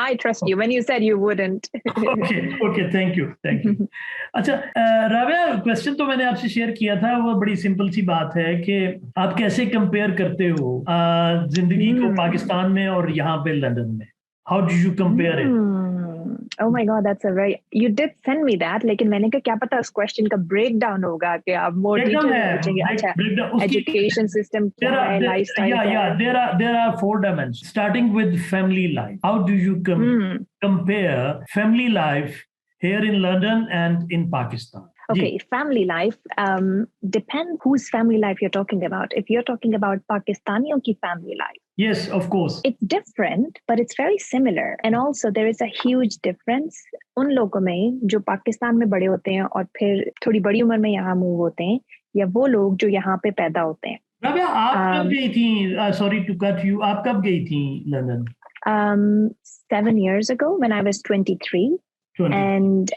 I trust you when you said you wouldn't. Okay, thank you. अच्छा, Rabia, question तो मैंने आपसे शेयर किया था, वो बड़ी सिंपल सी बात है कि आप कैसे कंपेयर करते हो जिंदगी को पाकिस्तान में और यहाँ पे लंदन में? How do you compare it? Oh my God, that's a very. You did send me that, लेकिन मैंने कहा क्या पता उस क्वेश्चन का breakdown होगा कि आप more detail में पूछेंगे. अच्छा, education system क्या है, lifestyle क्या है? There are 4 dimensions. Starting with family life. How do you compare family life here in London and in Pakistan? Okay, family life depends whose family life you're talking about. If you're talking about Pakistaniyon ki family life, yes, of course, it's different, but it's very similar. And also there is a huge difference उन लोगों में जो पाकिस्तान में बड़े होते हैं और फिर थोड़ी बड़ी उम्र में यहाँ मूव होते हैं, या वो लोग जो यहाँ पे पैदा होते हैं. राबिया, आप कब गई थी? Sorry to cut you. आप कब गई थी London? 7 years ago when I was 23. And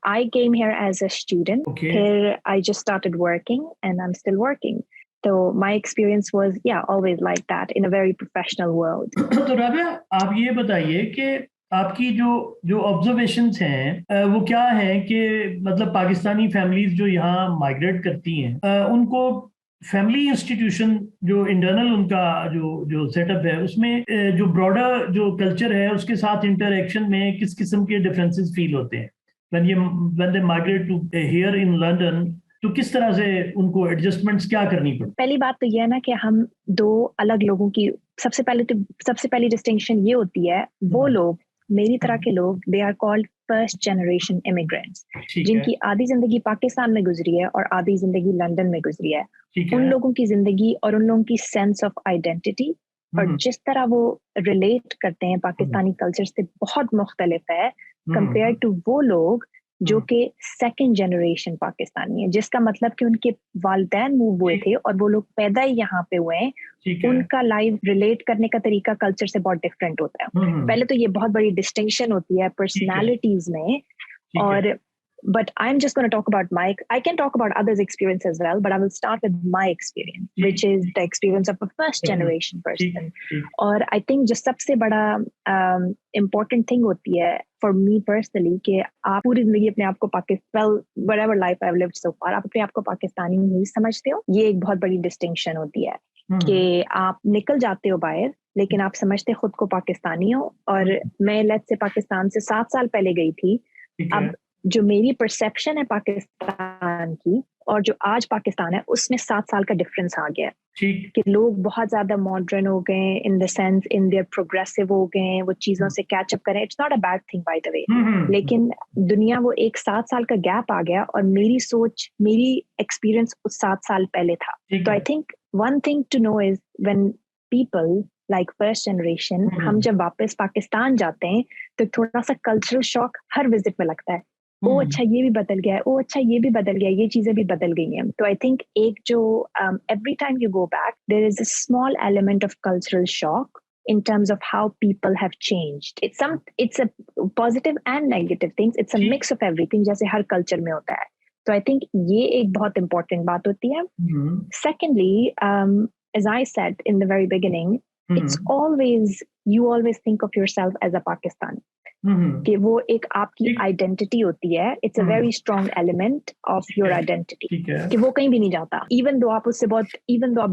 I came here as a student. Okay. Here I just started working and I'm still working. So my experience was, always like that in a very professional world. तो राबिया, आप ये बताइए कि आपकी जो observations हैं वो क्या हैं कि मतलब पाकिस्तानी फैमिलीज जो यहाँ माइग्रेट करती हैं उनको फैमिली इंस्टीट्यूशन जो इंटरनल उनका जो सेटअप है उसमें जो ब्रॉडर जो कल्चर है उसके साथ इंटरेक्शन में किस किस्म के डिफरेंसेस फील होते हैं when they migrate to here in London, तो किस तरह से उनको एडजस्टमेंट्स क्या करनी पड़ती? पहली बात तो यह है ना कि हम 2 अलग लोगों की सबसे पहली डिस्टिंक्शन ये होती है, वो लोग मेरी तरह के लोग, they are called first generation immigrants, जिनकी आधी जिंदगी पाकिस्तान में गुजरी है और आधी जिंदगी लंदन में गुजरी है. उन लोगों की जिंदगी और उन लोगों की सेंस ऑफ आइडेंटिटी और जिस तरह वो रिलेट करते हैं पाकिस्तानी कल्चर से बहुत मुख्तलिफ है कंपेयर टू वो लोग जो कि सेकंड जनरेशन पाकिस्तानी है, जिसका मतलब कि उनके वालिदैन मूव हुए थे और वो लोग पैदा ही यहाँ पे हुए हैं. उनका लाइफ रिलेट करने का तरीका कल्चर से बहुत डिफरेंट होता है. पहले तो ये बहुत बड़ी डिस्टिंक्शन होती है पर्सनालिटीज में. और but I'm just going to talk about I can talk about others' experience as well, but I will start with my experience, which is the experience of a first generation person. और I think जो सबसे बड़ा important thing होती है for me personally कि आप पूरी जिंदगी अपने आप को whatever life I've lived so far, आप अपने आप को पाकिस्तानी नहीं समझते हो. ये एक बहुत बड़ी distinction होती है कि आप निकल जाते हो बाहर लेकिन आप समझते खुद को पाकिस्तानी हो. और मैं लेट्स से पाकिस्तान से 7 साल पहले गई थी. अब जो मेरी परसेप्शन है पाकिस्तान की और जो आज पाकिस्तान है उसमें 7 साल का डिफरेंस आ गया कि लोग बहुत ज्यादा मॉडर्न हो गए in the sense in their progressive हो गए, वो चीजों से कैच अप करें. It's not a bad thing by the way, लेकिन दुनिया वो एक 7 साल का गैप आ गया और मेरी सोच मेरी एक्सपीरियंस उस 7 साल पहले था. तो I think one thing to know is when people like first generation हम जब वापस पाकिस्तान जाते हैं तो थोड़ा सा कल्चरल शॉक हर विजिट में लगता है. ओ अच्छा ये भी बदल गया है, ओ अच्छा ये भी बदल गया, ये चीजें भी बदल गई हैं. तो आई थिंक एक जो every time you go back there is a small element of cultural shock in terms of how people have changed. It's a positive and negative things. It's a mix of everything जैसे हर culture में होता है. तो I think ये एक बहुत important बात होती है. Secondly, as I said in the very beginning, it's always, you always think of yourself as a Pakistani. कि वो एक आपकी आइडेंटिटी होती है. It's a very strong element of your identity कि वो कहीं भी नहीं जाता. इवन दो आप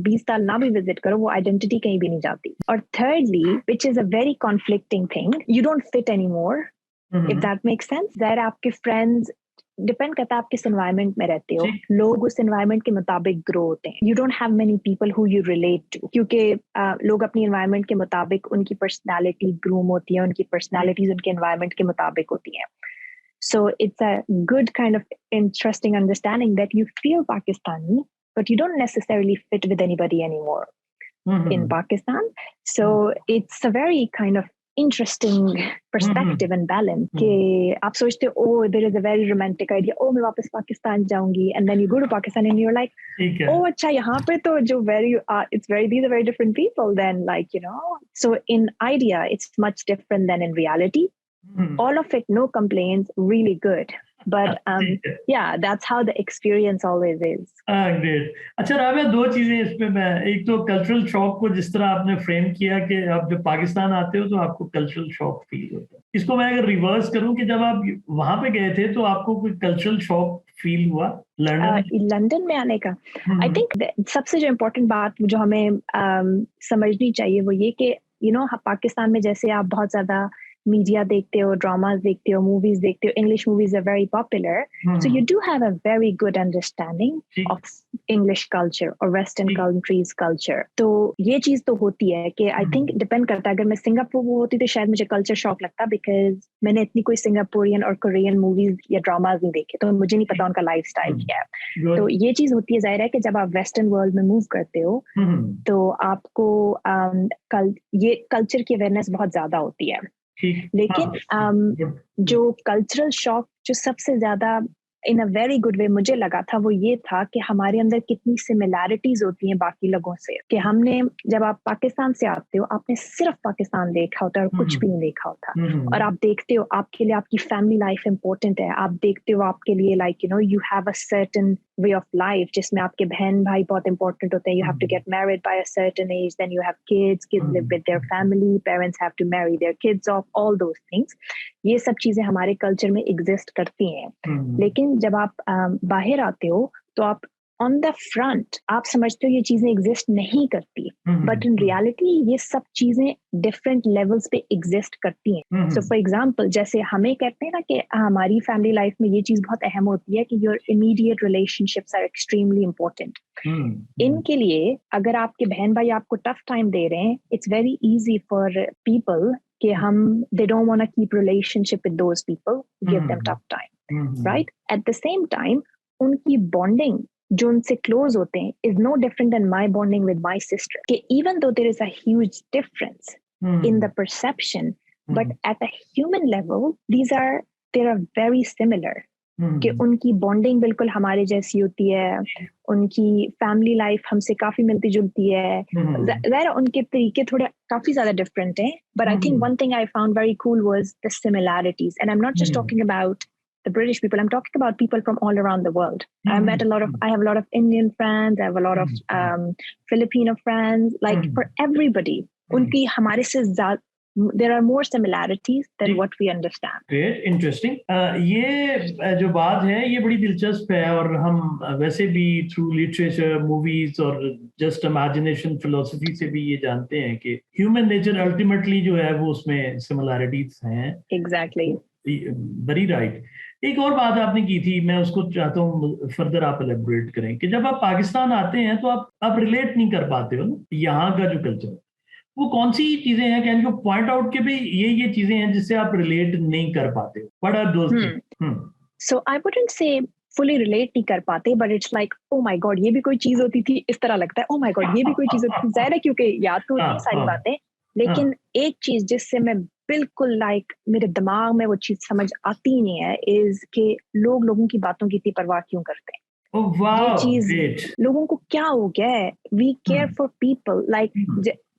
20 साल ना भी विजिट करो, वो आइडेंटिटी कहीं भी नहीं जाती. और thirdly, which is a very conflicting thing, you don't fit any more, if that makes sense. That आपके फ्रेंड्स डिपेंड करता है आप किस एनवायरनमेंट में रहते हो. लोग उस एनवायरनमेंट के मुताबिक ग्रो होते हैं. You don't have many people who you relate to, क्योंकि लोग अपनी एनवायरनमेंट के मुताबिक उनकी पर्सनालिटी ग्रूम होती है, उनकी पर्सनालिटीज उनके एनवायरनमेंट के मुताबिक होती हैं. So it's a good kind of interesting understanding that you feel Pakistani, but you don't necessarily fit with anybody anymore in Pakistan. So it's a very kind of interesting perspective and balance कि आप सोचते हो oh there is a very romantic idea, oh मैं वापस पाकिस्तान जाऊंगी, and then you go to Pakistan and you're like oh अच्छा यहाँ पे तो जो these are very different people then, like, you know. So in idea it's much different than in reality. All of it, no complaints, really good. but yeah, that's how the experience always is. Great. अच्छा राबिया, दो चीजें इस पे मैं, एक तो cultural shock को जिस तरह आपने फ्रेम किया कि आप जब पाकिस्तान आते हो तो आपको कल्चरल शॉक फील होता है, इसको मैं अगर रिवर्स करूं कि जब आप वहां पे गए थे तो आपको कोई कल्चरल शॉक फील हुआ लंदन में आने का? आई थिंक सबसे जो इम्पोर्टेंट बात जो हमें समझनी चाहिए वो ये कि पाकिस्तान में जैसे आप बहुत ज्यादा मीडिया देखते हो, ड्रामास देखते हो, मूवीज देखते हो, English movies are very popular, so you do have a very good understanding of English culture और वेस्टर्न कंट्रीज कल्चर। तो ये चीज तो होती है कि आई थिंक डिपेंड करता है। अगर मैं सिंगापुर में होती तो शायद मुझे कल्चर शॉक लगता, बिकॉज मैंने इतनी कोई सिंगापुरियन और कोरियन मूवीज या ड्रामाज नहीं देखे, तो मुझे नहीं पता उनका लाइफ स्टाइल क्या है। तो ये चीज होती है, जाहिर है कि जब आप वेस्टर्न वर्ल्ड में मूव करते हो तो आपको ये कल्चर की अवेयरनेस बहुत ज्यादा होती है। लेकिन जो कल्चरल शॉक जो सबसे ज्यादा इन अ वेरी गुड वे मुझे लगा था वो ये था कि हमारे अंदर कितनी सिमिलैरिटीज होती हैं बाकी लोगों से। कि हमने, जब आप पाकिस्तान से आते हो, आपने सिर्फ पाकिस्तान देखा होता है और कुछ भी नहीं देखा होता, और आप देखते हो आपके लिए आपकी फैमिली लाइफ इंपॉर्टेंट है, आप देखते हो आपके लिए like you have a certain way of life जिसमें आपके बहन भाई बहुत इंपॉर्टेंट होते हैं। You have to get married by a certain age, then you have kids live with their family, parents have to marry their kids off, all those things. ये सब चीजें हमारे कल्चर में एग्जिस्ट करती हैं। लेकिन जब आप बाहर आते हो तो आप ऑन द फ्रंट आप समझते हो ये चीजें एग्जिस्ट नहीं करती, बट इन रियलिटी ये सब चीजें डिफरेंट लेवल्स पे एग्जिस्ट करती हैं। सो फॉर एग्जांपल, जैसे हमें कहते हैं ना कि हमारी फैमिली लाइफ में ये चीज बहुत अहम होती है कि your immediate relationships are extremely important. इनके लिए अगर आपके बहन भाई आपको टफ टाइम दे रहे हैं, it's very easy for people कि they don't want to keep relationship with those people, give them tough time, right? At the same time, उनकी bonding जो उनसे close होते हैं is no different than my bonding with my sister. कि even though there is a huge difference in the perception, but at a human level, they are very similar. कि उनकी bonding बिल्कुल हमारे जैसी होती है, उनकी फैमिली लाइफ हमसे काफी मिलती जुलती है। ज़ाहिर उनके तरीके थोड़े काफी ज्यादा डिफरेंट हैं, but I think one thing I found very cool was the similarities, and I am not just talking about the British people, I'm talking about people from all around the world. I have a lot of Indian friends, I have a lot of Filipino friends, like for everybody, unki hamare se there are more similarities than what we understand. Great, interesting. ये जो बात है ये बड़ी दिलचस्प है, और हम वैसे भी थ्रू लिटरेचर, मूवीज और जस्ट इमेजिनेशन फिलोसफी से भी ये जानते हैं कि ह्यूमन नेचर अल्टीमेटली जो है वो उसमें सिमिलैरिटीज हैं। Exactly. Very right. एक और बात आपने की थी, मैं उसको चाहता हूँ फर्दर आप एलेबोरेट करें कि जब आप पाकिस्तान आते हैं तो आप रिलेट नहीं कर पाते हो ना यहाँ का जो कल्चर, वो कौन सी चीजें हैं, कैन यू पॉइंट आउट के भी ये चीजें हैं जिससे आप रिलेट नहीं कर पाते हो? What are those things? So I wouldn't say fully relate नहीं कर पाते, but it's like oh my god ये भी कोई चीज होती थी, इस तरह लगता है ओ माय गॉड ये भी कोई चीज होती थी। जाहिर है क्योंकि याद तो होती सारी बातें, लेकिन एक चीज जिससे मैं बिल्कुल लाइक मेरे दिमाग में वो चीज समझ आती नहीं है इज कि लोगों की बातों की इतनी परवाह क्यों करते हैं। ये चीज लोगों को क्या हो गया है, we care for people, like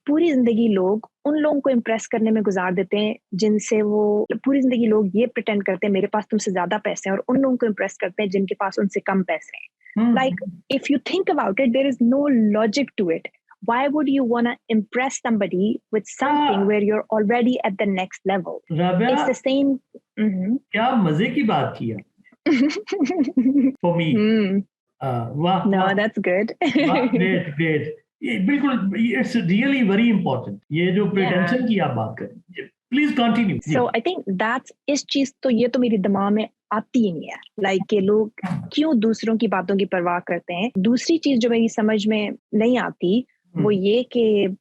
पूरी जिंदगी लोग उन लोगों को इम्प्रेस करने में गुजार देते हैं जिनसे वो पूरी जिंदगी लोग ये प्रिटेंड करते हैं मेरे पास तुमसे ज्यादा पैसे हैं, और उन लोगों को इम्प्रेस करते हैं जिनके पास उनसे कम पैसे हैं। Like if you think about it, there is no logic to it. Why would you want to impress somebody with something where you're already at the next level? Rabia, it's the same. क्या मजे की बात की है for me. वाह, no, that's good. great. ये बिल्कुल, it's really very important, ये जो प्रिटेंशन की आप बात करें। Please continue. So I think that's इस चीज तो ये तो मेरे दिमाग में आती ही नहीं है, लाइक के लोग क्यों दूसरों की बातों की परवाह करते हैं। दूसरी चीज जो मेरी समझ में नहीं आती वो ये कि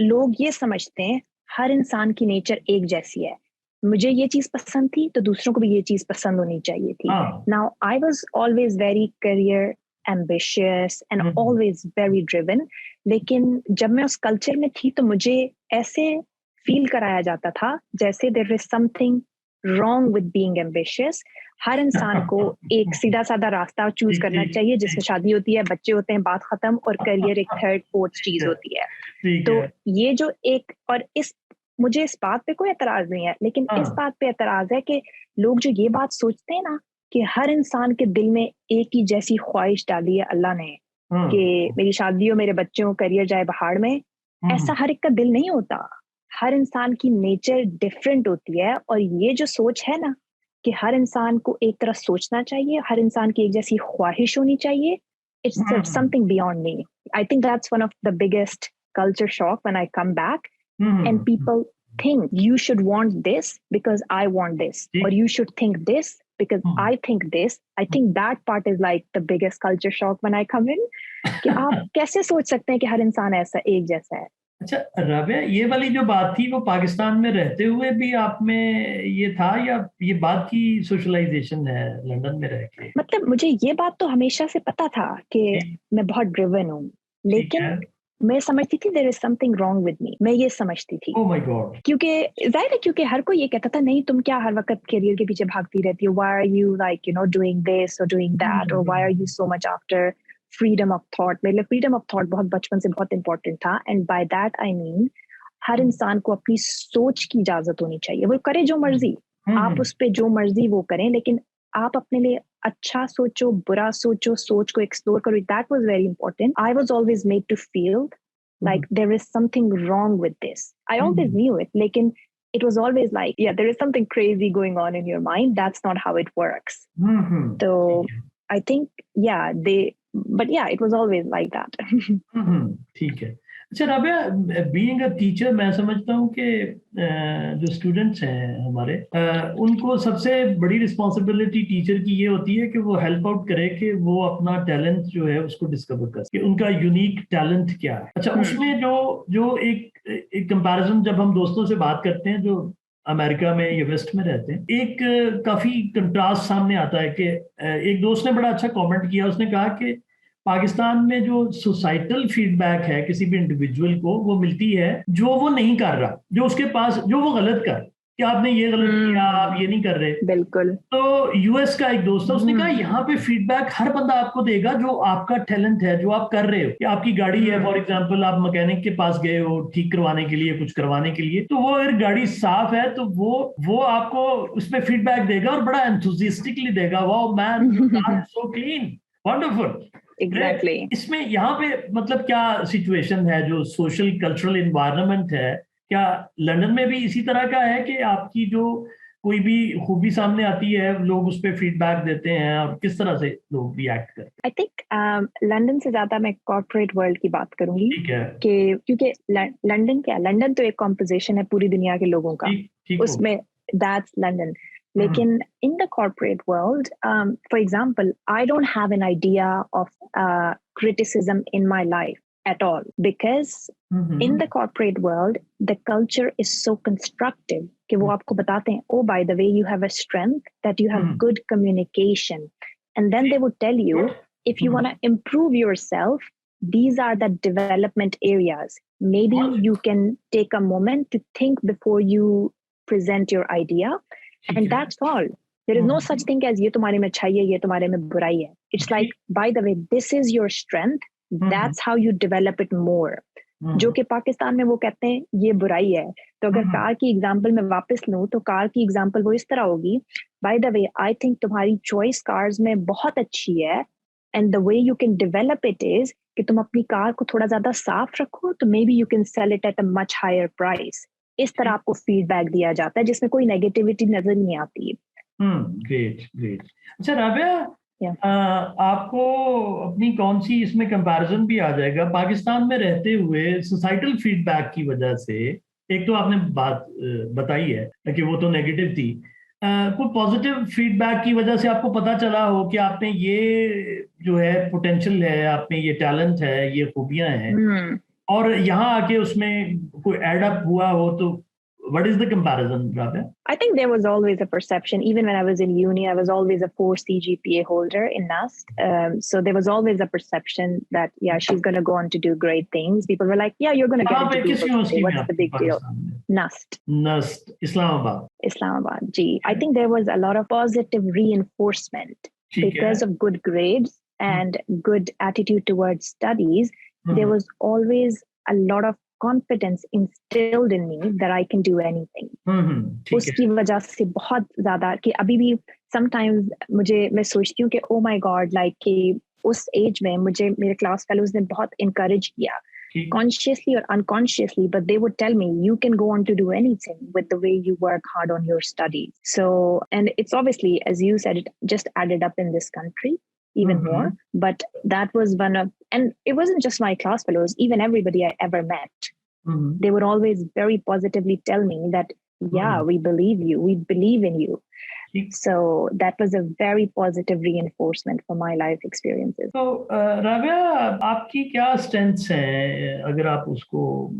लोग ये समझते हैं हर इंसान की नेचर एक जैसी है, मुझे ये चीज पसंद थी तो दूसरों को भी ये चीज पसंद होनी चाहिए थी। Now I was always very career ambitious and always very driven, लेकिन जब मैं उस कल्चर में थी तो मुझे ऐसे फील कराया जाता था जैसे there is something wrong with being ambitious. हर इंसान को एक सीधा साधा रास्ता चूज करना चाहिए जिसमें शादी होती है, बच्चे होते हैं, बात खत्म, और करियर एक थर्ड फोर्थ चीज होती है। तो ये जो एक, और मुझे इस बात पे कोई एतराज नहीं है, लेकिन इस बात पे एतराज है कि लोग जो ये बात सोचते हैं ना कि हर इंसान के दिल में एक ही जैसी ख्वाहिश डाली है अल्लाह ने कि मेरी शादी हो, मेरे बच्चों को करियर जाए पहाड़ में, ऐसा हर एक का दिल नहीं होता। हर इंसान की नेचर डिफरेंट होती है, और ये जो सोच है ना कि हर इंसान को एक तरह सोचना चाहिए, हर इंसान की एक जैसी ख्वाहिश होनी चाहिए, it's something beyond me. I think that's one of the biggest culture shock when I come back and people think you should want this because I want this, or you should think this because I think this. I think that part is like the biggest culture shock when I come in कि आप कैसे सोच सकते हैं कि हर इंसान ऐसा एक जैसा है। अच्छा राबिया, ये वाली जो बात थी वो पाकिस्तान में रहते हुए भी आप में ये था, या ये बात की सोशलाइजेशन है लंदन में रह के? मतलब मुझे ये बात तो हमेशा से पता था कि मैं बहुत ड्रिवन हूँ, लेकिन मैं समझती थी there is something wrong with me. मैं ये समझती थी। Oh my god. क्योंकि जाहिर है, क्योंकि हर कोई ये कहता था नहीं तुम क्या हर वक्त करियर के पीछे भागती रहती हो, why are you like you know doing this और डूइंग दैट, और why are you so much after freedom of thought. मेरे लिए फ्रीडम ऑफ थॉट बहुत बचपन से बहुत इंपॉर्टेंट था, and by that I mean हर इंसान को अपनी सोच की इजाजत होनी चाहिए। वो करे जो मर्जी, आप उस पर जो मर्जी वो करें, लेकिन आप अपने लिए अच्छा सोचो, बुरा सोचो, सोच को एक्सप्लोर करो। That was very important. I was always made to feel like there is something wrong with this. I always knew it, lekin it was always like, yeah, there is something crazy going on in your mind. That's not how it works. So I think, but yeah, it was always like that. ठीक है। अच्छा Rabia, being a teacher मैं समझता हूँ कि जो students हैं हमारे, उनको सबसे बड़ी रिस्पॉन्सिबिलिटी टीचर की ये होती है कि वो हेल्प आउट करे कि वो अपना टैलेंट जो है उसको डिस्कवर कर सके, उनका यूनिक टैलेंट क्या है। अच्छा, उसमें जो एक कंपैरिजन जब हम दोस्तों से बात करते हैं जो अमेरिका में या वेस्ट में रहते हैं, एक काफी कंट्रास्ट सामने आता है कि एक दोस्त ने बड़ा अच्छा कमेंट किया। उसने कहा कि पाकिस्तान में जो सोसाइटल फीडबैक है किसी भी इंडिविजुअल को वो मिलती है जो वो नहीं कर रहा, जो उसके पास जो वो गलत कर, कि आपने ये गलत किया, आप ये नहीं कर रहे। बिल्कुल। तो यूएस का एक दोस्त है, उसने कहा यहाँ पे फीडबैक हर बंदा आपको देगा जो आपका टैलेंट है, जो आप कर रहे हो। कि आपकी गाड़ी है, फॉर एग्जांपल आप मैकेनिक के पास गए हो ठीक करवाने के लिए, कुछ करवाने के लिए, तो वो अगर गाड़ी साफ है तो वो आपको उसमें फीडबैक देगा और बड़ा एंथुसियास्टिकली देगा, wow man so clean, wonderful. Exactly. इसमें यहाँ पे मतलब क्या सिचुएशन है, जो सोशल कल्चरल एनवायरनमेंट है, क्या लंदन में भी इसी तरह का है कि आपकी जो कोई भी खूबी सामने आती है लोग उस पर फीडबैक देते हैं, और किस तरह से लोग रिएक्ट करते हैं? आई थिंक लंदन से ज्यादा मैं कॉर्पोरेट वर्ल्ड की बात करूंगी। ठीक है। कि क्योंकि लंदन तो एक कॉम्पोजिशन है पूरी दुनिया के लोगों का, उसमें दैट्स लंदन। लेकिन in the corporate world, for example, I don't have an idea of criticism in my life at all, because in the corporate world, the culture is so constructive कि वो आपको बताते हैं, oh, by the way, you have a strength that you have good communication. And then they would tell you, if you want to improve yourself, these are the development areas. Maybe you can take a moment to think before you present your idea. And that's all. There is no such thing as ये तुम्हारे में अच्छाई है, ये तुम्हारे में बुराई है. It's like, by the way, this is your strength. That's how you develop it more. जो कि पाकिस्तान में वो कहते हैं ये बुराई है। तो अगर कार की एग्जांपल में वापस लूं तो कार की एग्जांपल वो इस तरह होगी, by the way, I think तुम्हारी चॉइस कार्स में बहुत अच्छी है, and the way you can develop it is कि तुम अपनी कार को थोड़ा ज्यादा साफ रखो, तो maybe you can sell it at a much higher price. इस तरह आपको फीडबैक दिया जाता है जिसमें कोई नेगेटिविटी नजर नहीं आती। ग्रेट। अच्छा राबिया, आपको अपनी कौन सी इसमें कंपैरिजन भी आ जाएगा पाकिस्तान में रहते हुए सोसाइटल फीडबैक की वजह से? एक तो आपने बात बताई है कि वो तो नेगेटिव थी, कोई पॉजिटिव फीडबैक की वजह से आपको पता चला हो कि आप में ये जो है पोटेंशियल है, आप में ये टैलेंट है, ये खूबियां हैं, और यहाँ आके उसमें कोई एड अप हुआ हो, तो what is the comparison, Rabia? I think there was always a perception. Even when I was in uni, I was always a 4 CGPA holder in NUST. So there was always a perception that, yeah, she's going to go on to do great things. People were like, yeah, you're going to get into people today. What's the big deal? NUST. Islamabad. Ji. I think there was a lot of positive reinforcement because of good grades and good attitude towards studies. There was always a lot of confidence instilled in me that I can do anything. उसकी वजह से बहुत ज़्यादा कि अभी भी sometimes मैं सोचती हूँ कि oh my God, like कि उस age में मुझे मेरे class fellows ने बहुत encourage किया, consciously or unconsciously, but they would tell me, you can go on to do anything with the way you work hard on your studies. So, and it's obviously, as you said, it just added up in this country even more. But that was one of, and it wasn't just my class fellows, even everybody I ever met. They would always very positively tell me that, yeah, we believe you, we believe in you. So that was a very positive reinforcement for my life experiences. So, Rabia, आपकी क्या strengths हैं? अगर आप उसको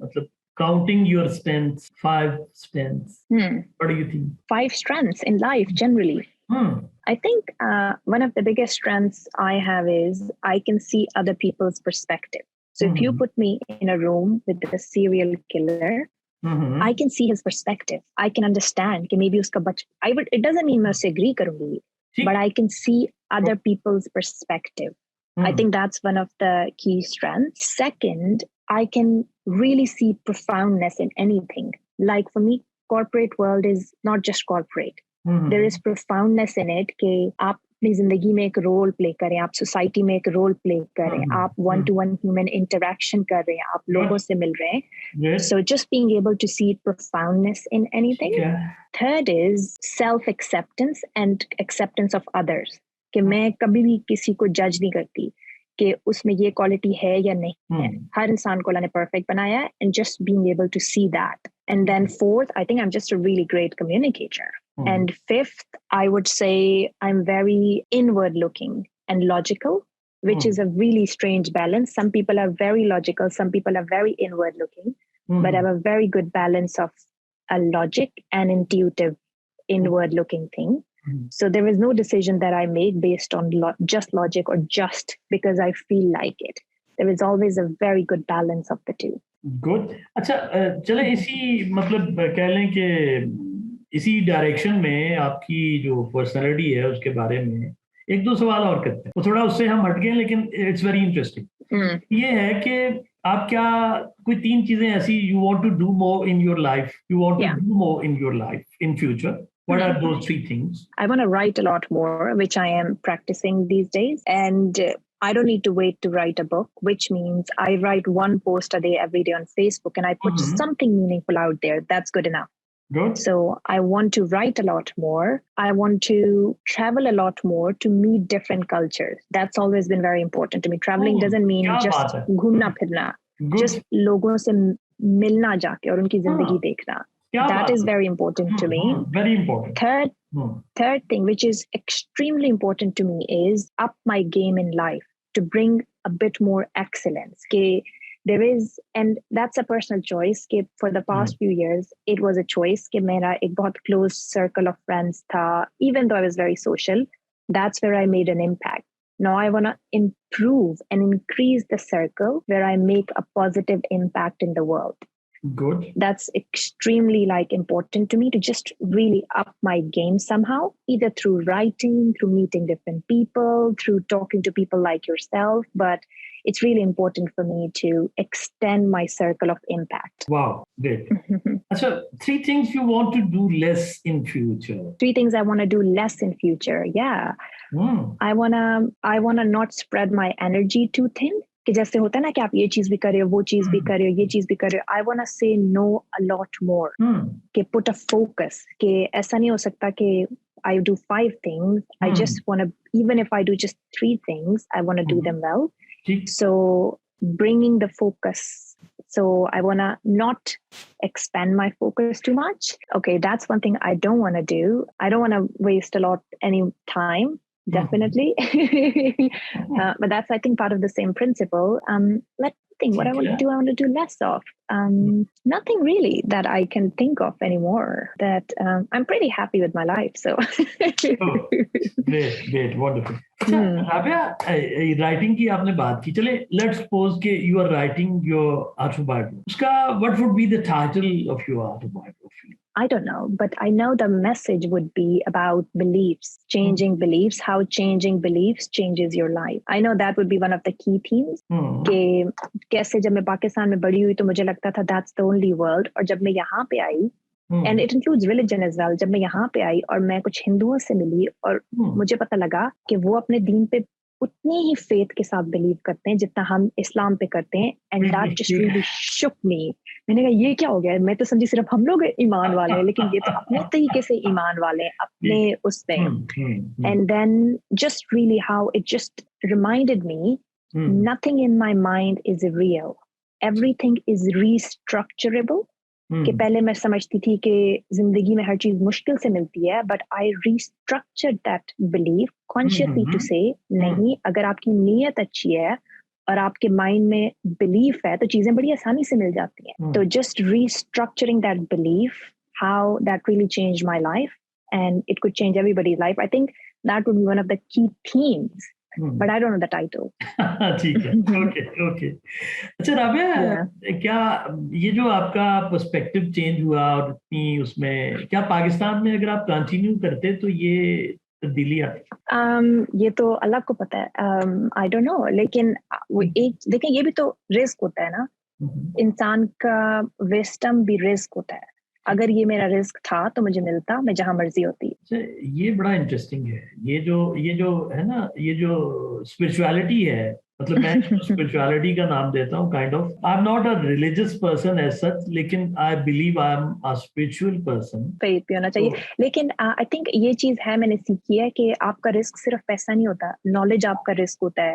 मतलब counting your strengths, 5 strengths. What do you think? 5 strengths in life generally. I think one of the biggest strengths I have is I can see other people's perspective. So if you put me in a room with a serial killer, I can see his perspective. I can understand कि maybe उसका it doesn't mean मैं उससे agree करूँगी, but I can see other people's perspective. I think that's one of the key strengths. Second, I can really see profoundness in anything. Like for me, corporate world is not just corporate. There is profoundness in it कि आप अपनी जिंदगी में एक role play करें, आप society में एक रोल प्ले करें, आप one two one human interaction कर रहे हैं, आप लोगों से मिल रहे हैं. So just being able to see profoundness in anything. Third is self-acceptance and acceptance of others. कि मैं कभी भी किसी को जज नहीं करती कि उसमें ये क्वालिटी है या नहीं है. हर इंसान को अल्लाह ने परफेक्ट बनाया है, and just being able to see that. And then fourth, I think I'm just a really great communicator. And fifth, I would say I'm very inward looking and logical, which is a really strange balance. Some people are very logical, some people are very inward looking, but I have a very good balance of a logic and intuitive inward looking thing. So there is no decision that I make based on just logic or just because I feel like it. There is always a very good balance of the two. Good. अच्छा, चले इसी मतलब कह लें कि इसी direction में आपकी जो पर्सनालिटी है उसके बारे में एक दो सवाल और करते हैं. वो थोड़ा उससे हम हट गए लेकिन इट्स वेरी इंटरेस्टिंग. ये है कि आप क्या कोई 3 चीजें ऐसी you want to do more in your life, you want to do more in your life in future. What are those 3 things? I want to write a lot more, which I am practicing these days. And I don't need to wait to write a book, which means I write 1 post a day every day on Facebook and I put something meaningful out there. That's good enough. Good. So I want to write a lot more. I want to travel a lot more to meet different cultures. That's always been very important to me. Traveling doesn't mean just घूमना फिरना, just लोगों से मिलना जाके और उनकी जिंदगी देखना. That is very important to me. Very important. Third thing, which is extremely important to me, is up my game in life to bring a bit more excellence. There is, and that's a personal choice. For the past few years, it was a choice. मेरा एक बहुत close circle of friends था, even though I was very social. That's where I made an impact. Now I want to improve and increase the circle where I make a positive impact in the world. Good. That's extremely important to me to just really up my game somehow, either through writing, through meeting different people, through talking to people like yourself. But it's really important for me to extend my circle of impact. Wow, great. So 3 things you want to do less in future. 3 things I want to do less in future. Yeah. I wanna not spread my energy too thin. कि जैसे होता है ना कि आप ये चीज भी कर रहे हो, वो चीज भी कर रहे हो, ये चीज भी कर रहे हो. I want to say no a lot more. कि put a focus. कि ऐसा नहीं हो सकता कि I do 5 things. I just want to, even if I do just 3 things, I want to do them well. So bringing the focus. So I want to not expand my focus too much. Okay, that's one thing I don't want to do. I don't want to waste any time. Definitely. But that's, I think, part of the same principle. Let me think. What I want to do less of. Nothing really that I can think of anymore. That I'm pretty happy with my life. So great, wonderful. Rabia, writing की आपने बात की. चले, let's suppose कि you are writing your autobiography. उसका what would be the title of your autobiography? I don't know, but I know the message would be about beliefs, changing beliefs, how changing beliefs changes your life. I know that would be one of the key themes. कि कैसे जब मैं पाकिस्तान में बड़ी हुई तो मुझे लगता था that's the only world, और जब मैं यहाँ पे आई, and it includes religion as well, जब मैं यहाँ पे आई और मैं कुछ हिंदुओं से मिली और मुझे पता लगा कि वो अपने दीन पे उतनी ही फेथ के साथ बिलीव करते हैं जितना हम इस्लाम पे करते हैं, एंड दैट जस्ट रियली शुक मी. मैंने कहा ये क्या हो गया, मैं तो समझी सिर्फ हम लोग ईमान वाले हैं, लेकिन ये तो अपने तरीके से ईमान वाले हैं अपने उसमें. And then just really how it just reminded me, nothing in my mind is real, everything is restructurable. कि पहले मैं समझती थी कि जिंदगी में हर चीज मुश्किल से मिलती है, but I restructured that belief consciously to say नहीं, अगर आपकी नीयत अच्छी है और आपके माइंड में बिलीफ है तो चीजें बड़ी आसानी से मिल जाती हैं. तो just restructuring that belief, how that really changed my life and it could change everybody's life. I think that would be one of the key themes, but I don't know the title. ठीक है, okay. अच्छा राबिया, क्या ये जो आपका perspective change हुआ और इतनी उसमें, क्या पाकिस्तान में अगर आप कंटिन्यू करते तो ये तब्दीली आती? ये तो अल्लाह को पता है. आई डोंट नो, लेकिन वो एक देखिए, ये भी तो रिस्क होता है ना, इंसान का विस्डम भी रिस्क होता है. अगर ये मेरा रिस्क था तो मुझे मिलता, मैं जहां मर्जी होती. ये बड़ा इंटरेस्टिंग है. ये जो है ना, ये जो स्पिरिचुअलिटी है, मतलब मैं स्पिरिचुअलिटी का नाम देता हूँ kind of. I am not a religious person as such, लेकिन I believe I am a spiritual person. Faith भी होना चाहिए. लेकिन आई थिंक ये चीज है, मैंने सीखी है कि आपका रिस्क सिर्फ पैसा नहीं होता, नॉलेज आपका रिस्क होता है.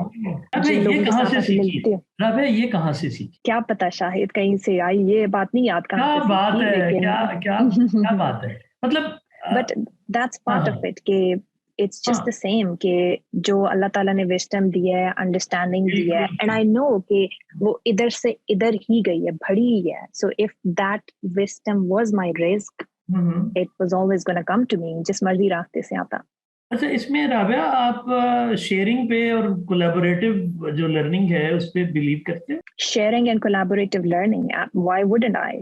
ये कहाँ से सीखी राबिया, ये कहाँ से सीखी? क्या पता, शायद कहीं से आई, ये बात नहीं याद कहाँ से बात सीखी, है, लेकिन क्या बात है, मतलब but that's part of it कि इट्स जस्ट द सेम कि जो अल्लाह ताला ने विजडम दिया है, अंडरस्टैंडिंग दिया है, एंड आई नो कि वो इधर से इधर ही गई है, बढ़ी ही है. So if that wisdom was my risk, it was always gonna come to me, जिस मर्जी रास्ते से आता. अच्छा, इसमें राबिया आप शेयरिंग पे और कोलैबोरेटिव जो लर्निंग है उस पे बिलीव करते हो? Sharing and collaborative learning, why wouldn't I?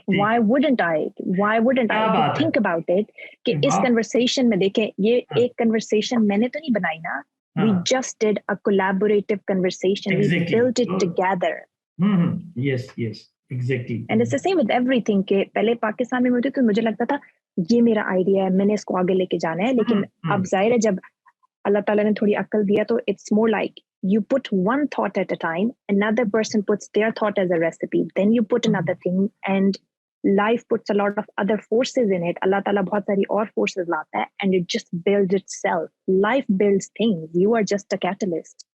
Why wouldn't I? Why wouldn't I? Think about it कि इस conversation में देखें, ये एक conversation मैंने तो नहीं बनाई ना. We just did a collaborative conversation. We built it together. Yes, exactly. And it's the same with everything कि पहले पाकिस्तान में होती तो मुझे लगता था ये मेरा आइडिया है, मैंने इसको आगे लेके जाना है, लेकिन अब जाहिर है जब अल्लाह ताला ने थोड़ी अक्ल दिया तो it's more like you put one thought at a time, another person puts their thought as a recipe, then you put another thing, and life puts a lot of other forces in it. Allah Ta'ala बहुत सारी और forces लाता है, and it just builds itself. Life builds things. You are just a catalyst.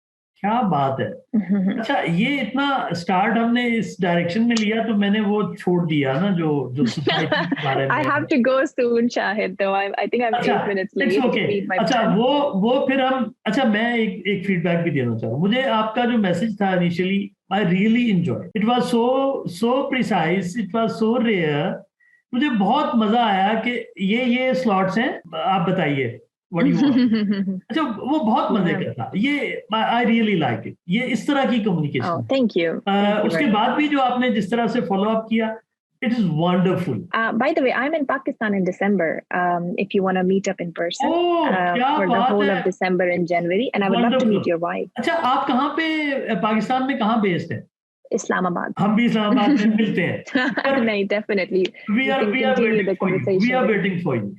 क्या बात है. अच्छा, ये इतना स्टार्ट हमने इस डायरेक्शन में लिया तो मैंने वो छोड़ दिया ना जो सोसाइटी के बारे में. I have to go soon, Shahid. Though I think I'm 8 minutes late. It's okay. अच्छा, वो फिर हम, अच्छा मैं एक फीडबैक भी देना चाहूँ. मुझे आपका जो मैसेज था initially, I really enjoyed. It was so precise. It was so rare. मुझे बहुत मजा आया कि ये स्लॉट्स हैं, आप बताइए. अच्छा, वो बहुत मजे का था ये. I really like it. ये इस तरह की कम्युनिकेशन. Thank you. उसके बाद भी जो आपने जिस तरह से फॉलो अप किया, it is wonderful. By the way, I'm in Pakistan in December. If you want to meet up in person for the whole of December and January, and I would love to meet your wife. अच्छा, आप कहाँ पे पाकिस्तान में कहाँ based हैं? Islamabad. हम भी इस्लामाबाद में मिलते हैं. नहीं, definitely. We are waiting for you.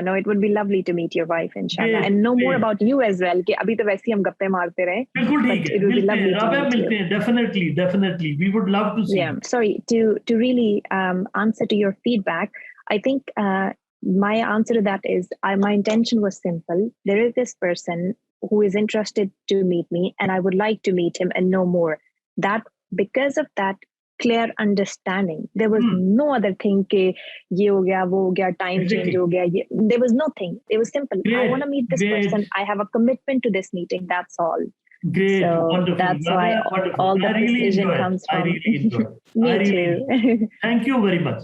No, it would be lovely to meet your wife, inshallah, and know more about you as well. कि अभी तो वैसे ही हम गप्पे मारते रहे. बिल्कुल ठीक है. मिलते हैं. Definitely. We would love to see. Yeah. Sorry, to really answer to your feedback, I think my answer to that is my intention was simple. There is this person who is interested to meet me, and I would like to meet him and know more. That because of that clear understanding, there was no other thing ke ye ho gaya, wo ho gaya, time change ho gaya. There was nothing. It was simple. I want to meet this person. I have a commitment to this meeting. That's all. Great. So wonderful. that's why all the precision comes from. I really enjoyed. Me too. Thank you very much.